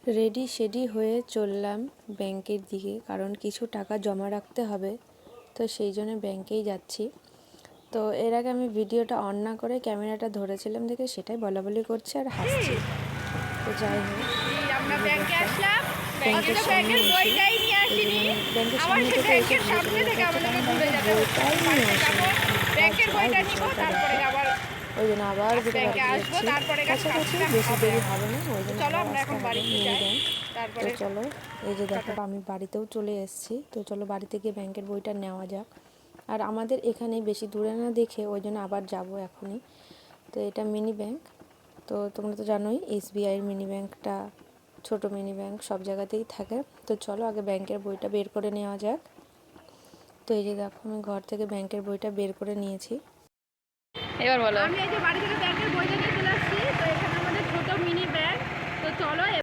Ready সেডি হয়ে চললাম ব্যাংকের দিকে, কারণ কিছু টাকা জমা রাখতে হবে, তো সেই জন্য ব্যাংকেই যাচ্ছি। তো এর আগে আমি ভিডিওটা অন না করে ক্যামেরাটা ধরেছিলাম দেখে সেটাই বলাবলি করছি আর হাসছি। তো যাই হোক, আমরা ব্যাংকে আসলাম, ব্যাংকের সামনে বইটাই নিয়ে আসিনি। ব্যাংকের আবার সামনে থেকে এসে ব্যাংকের সামনে থেকে আমাদেরকে ঘুরে যেতে হচ্ছে। বইটাই নিয়ে আসি, ব্যাংকের বইটা নিব, তারপরে আবার ওই জন্য আবার যেতে ব্যাংকে বাড়ি আসবো, যাচ্ছি। তারপরে কাছাকাছি বেশি দেরি হবে না, ওই জন্য চলো আবার আমরা আসতে এখন হবে বাড়িতে মিনি যাই। ব্যাংক। তো তারপরে চলো, এই যে দেখো আমি বাড়িতেও চলে এসেছি। তো চলো বাড়িতে গিয়ে ব্যাংকের বইটা নেওয়া যাক। আর আমাদের এখানে বেশি দূরে না দেখে ওই জন্য আবার যাব এখনই। তো এটা মিনি ব্যাংক, তো তোমরা তো জানোই এসবিআইয়ের মিনি ব্যাংকটা ছোট মিনি ব্যাংক সব জায়গাতেই থাকে। তো চলো আগে ব্যাংকের বইটা বের করে নেওয়া যাক। তো এই যে দেখো আমি ঘর থেকে ব্যাংকের বইটা বের করে নিয়েছি। এবার বলো। আমি এই যে বাড়ি থেকে ব্যাংকের বইটা নিয়ে চলে আসছি। তো এখানে আমাদের ছোট মিনি ব্যাংক। তো চলো